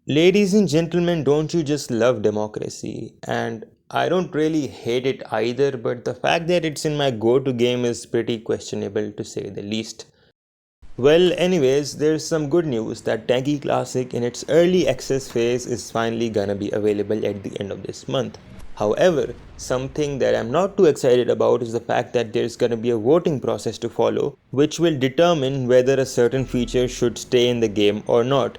Ladies and gentlemen, don't you just love democracy? And I don't really hate it either, but the fact that it's in my go to game is pretty questionable to say the least. Well, anyways, there's some good news that Tanki Classic in its early access phase is finally gonna be available at the end of this month. However, something that I'm not too excited about is the fact that there's gonna be a voting process to follow, which will determine whether a certain feature should stay in the game or not.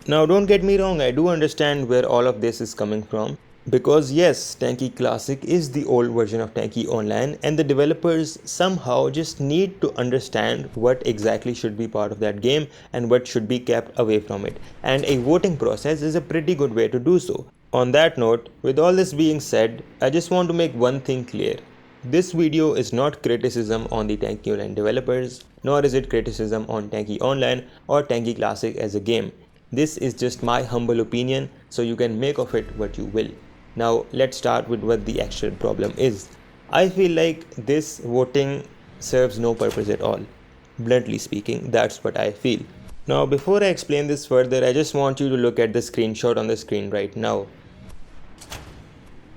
Now, don't get me wrong, I do understand where all of this is coming from. Because yes, Tanki Classic is the old version of Tanki Online, and the developers somehow just need to understand what exactly should be part of that game and what should be kept away from it. And a voting process is a pretty good way to do so. On that note, with all this being said, I just want to make one thing clear. This video is not criticism on the Tanki Online developers, nor is it criticism on Tanki Online or Tanki Classic as a game. This is just my humble opinion, so you can make of it what you will. Now let's start with what the actual problem is. I feel like this voting serves no purpose at all. Bluntly speaking, that's what I feel. Now before I explain this further, I just want you to look at the screenshot on the screen right now.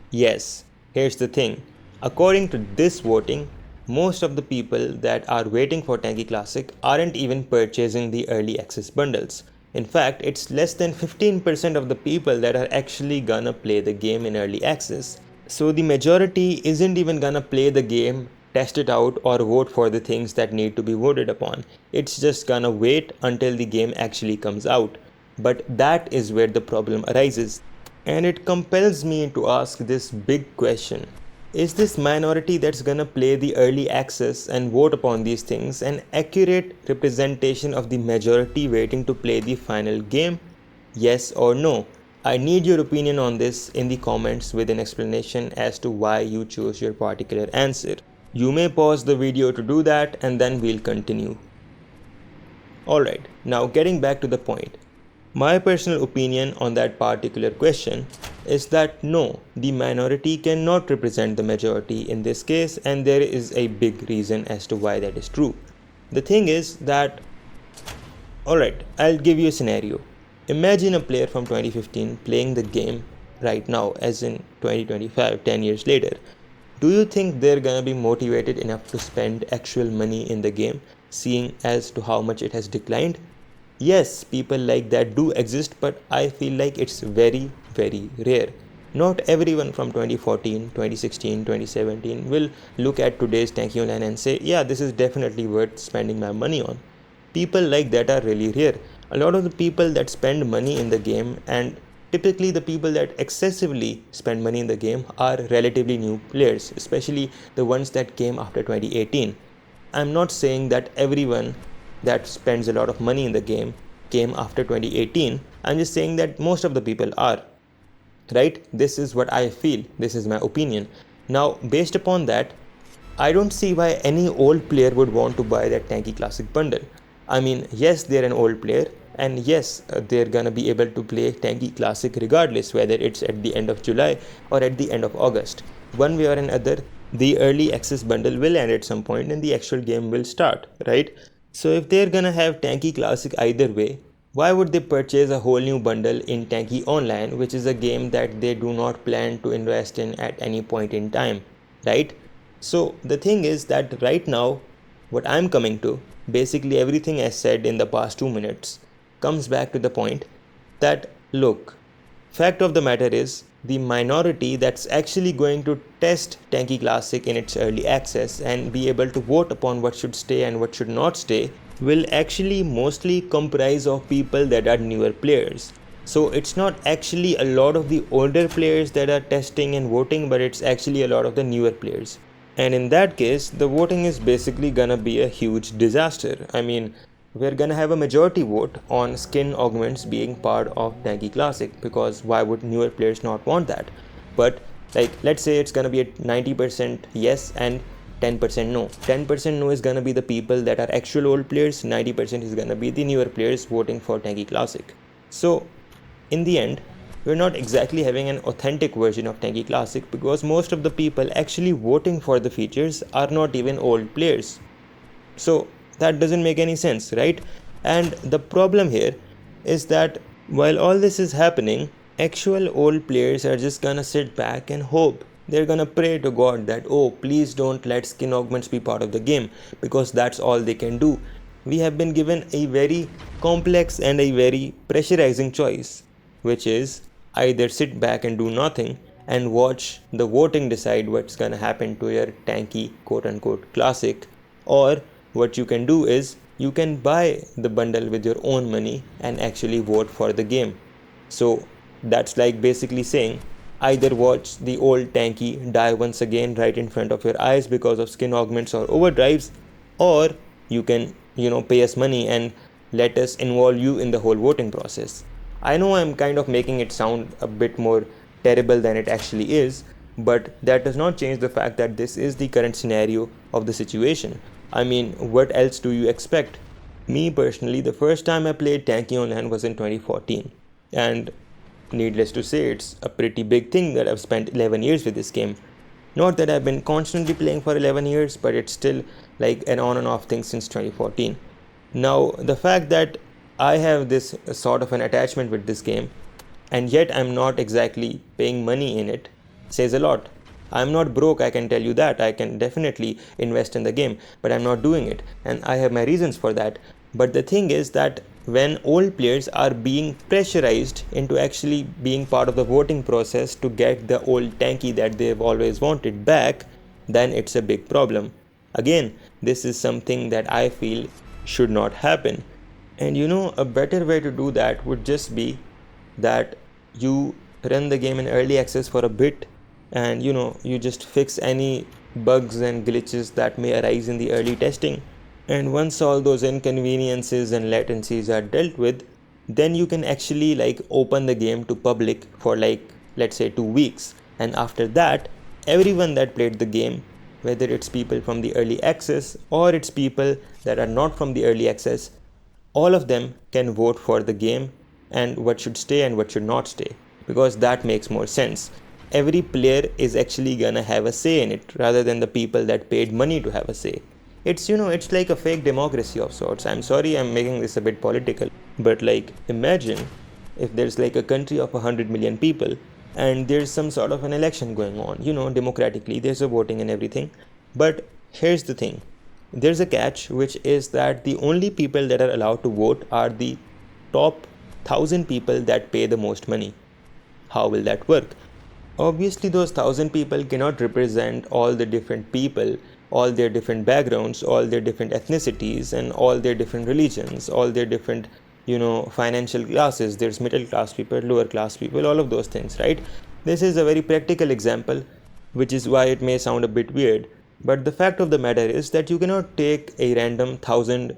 Yes, here's the thing. According to this voting, most of the people that are waiting for Tanki Classic aren't even purchasing the early access bundles. In fact, it's less than 15% of the people that are actually gonna play the game in early access. So the majority isn't even gonna play the game, test it out, or vote for the things that need to be voted upon. It's just gonna wait until the game actually comes out. But that is where the problem arises. And it compels me to ask this big question. Is this minority that's gonna play the early access and vote upon these things an accurate representation of the majority waiting to play the final game? Yes or no? I need your opinion on this in the comments with an explanation as to why you chose your particular answer. You may pause the video to do that and then we'll continue. Alright, now getting back to the point. My personal opinion on that particular question is that no, the minority cannot represent the majority in this case, and there is a big reason as to why that is true. The thing is that, alright, I'll give you a scenario. Imagine a player from 2015 playing the game right now, as in 2025, 10 years later. Do you think they're gonna be motivated enough to spend actual money in the game, seeing as to how much it has declined? Yes, people like that do exist, but I feel like it's very, very rare. Not everyone from 2014, 2016, 2017 will look at today's Tanki Online and say, yeah, this is definitely worth spending my money on. People like that are really rare. A lot of the people that spend money in the game, and typically the people that excessively spend money in the game, are relatively new players, especially the ones that came after 2018. I'm not saying that everyone that spends a lot of money in the game came after 2018. I'm just saying that most of the people are. Right? This is what I feel. This is my opinion. Now, based upon that, I don't see why any old player would want to buy that Tanki Classic bundle. I mean, yes, they're an old player, and yes, they're gonna be able to play Tanki Classic regardless whether it's at the end of July or at the end of August. One way or another, the early access bundle will end at some point and the actual game will start, right? So if they're gonna have Tanki Classic either way, why would they purchase a whole new bundle in Tanki Online, which is a game that they do not plan to invest in at any point in time, right? So the thing is that right now, what I'm coming to, basically everything I said in the past 2 minutes, comes back to the point that look, fact of the matter is, the minority that's actually going to test Tanki Classic in its early access and be able to vote upon what should stay and what should not stay will actually mostly comprise of people that are newer players. So it's not actually a lot of the older players that are testing and voting, but it's actually a lot of the newer players. And in that case, the voting is basically gonna be a huge disaster. I mean, we're gonna have a majority vote on skin augments being part of Tanki Classic, because why would newer players not want that? But like, let's say it's gonna be at 90% yes and 10% no. 10% no is gonna be the people that are actual old players, 90% is gonna be the newer players voting for Tanki Classic. So in the end, we're not exactly having an authentic version of Tanki Classic, because most of the people actually voting for the features are not even old players. So that doesn't make any sense, right? And the problem here is that While all this is happening, actual old players are just gonna sit back and hope. They're gonna pray to God that, oh, please don't let skin augments be part of the game, because that's all they can do. We have been given a very complex and a very pressurizing choice, which is either sit back and do nothing and watch the voting decide what's gonna happen to your tanky quote unquote classic, or what you can do is you can buy the bundle with your own money and actually vote for the game. So that's like basically saying either watch the old tanky die once again right in front of your eyes because of skin augments or overdrives, or you can, pay us money and let us involve you in the whole voting process. I know I'm kind of making it sound a bit more terrible than it actually is, but that does not change the fact that this is the current scenario of the situation. I mean, what else do you expect? Me personally, the first time I played Tanki Online was in 2014, and needless to say, it's a pretty big thing that I've spent 11 years with this game. Not that I've been constantly playing for 11 years, but it's still like an on and off thing since 2014. Now, the fact that I have this sort of an attachment with this game, and yet I'm not exactly paying money in it, says a lot. I'm not broke, I can tell you that. I can definitely invest in the game, but I'm not doing it, and I have my reasons for that. But the thing is that when old players are being pressurized into actually being part of the voting process to get the old tanky that they've always wanted back, then it's a big problem. Again, this is something that I feel should not happen. And a better way to do that would just be that you run the game in early access for a bit, and you just fix any bugs and glitches that may arise in the early testing, and once all those inconveniences and latencies are dealt with, then you can actually open the game to public for let's say 2 weeks, and after that everyone that played the game, whether it's people from the early access or it's people that are not from the early access, all of them can vote for the game and what should stay and what should not stay, because that makes more sense. Every player is actually gonna have a say in it rather than the people that paid money to have a say. It's like a fake democracy of sorts. I'm sorry I'm making this a bit political, but imagine if there's a country of 100 million people and there's some sort of an election going on, democratically, there's a voting and everything. But here's the thing, there's a catch, which is that the only people that are allowed to vote are the top 1,000 people that pay the most money. How will that work? Obviously, those 1,000 people cannot represent all the different people, all their different backgrounds, all their different ethnicities, and all their different religions, all their different, financial classes. There's middle class people, lower class people, all of those things, right? This is a very practical example, which is why it may sound a bit weird. But the fact of the matter is that you cannot take a random 1,000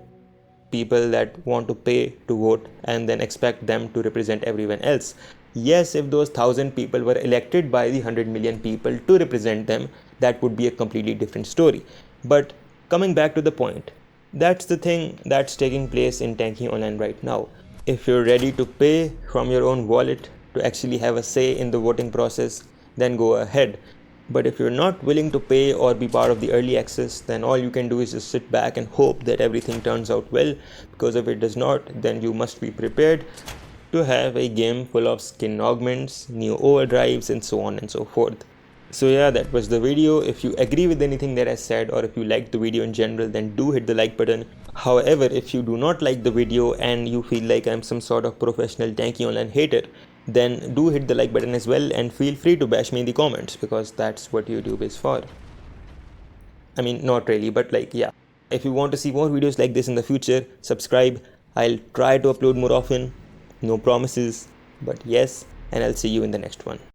people that want to pay to vote and then expect them to represent everyone else. Yes, if those 1,000 people were elected by the 100 million people to represent them, that would be a completely different story. But coming back to the point, that's the thing that's taking place in Tanki Online right now. If you're ready to pay from your own wallet to actually have a say in the voting process, then go ahead. But if you're not willing to pay or be part of the early access, then all you can do is just sit back and hope that everything turns out well, because if it does not, then you must be prepared to have a game full of skin augments, new overdrives, and so on and so forth. So yeah, that was the video. If you agree with anything that I said, or if you liked the video in general, then do hit the like button. However, if you do not like the video and you feel like I'm some sort of professional Tanki Online hater, then do hit the like button as well, and feel free to bash me in the comments, because that's what YouTube is for. I mean, not really, but yeah. If you want to see more videos like this in the future, subscribe. I'll try to upload more often. No promises, but yes, and I'll see you in the next one.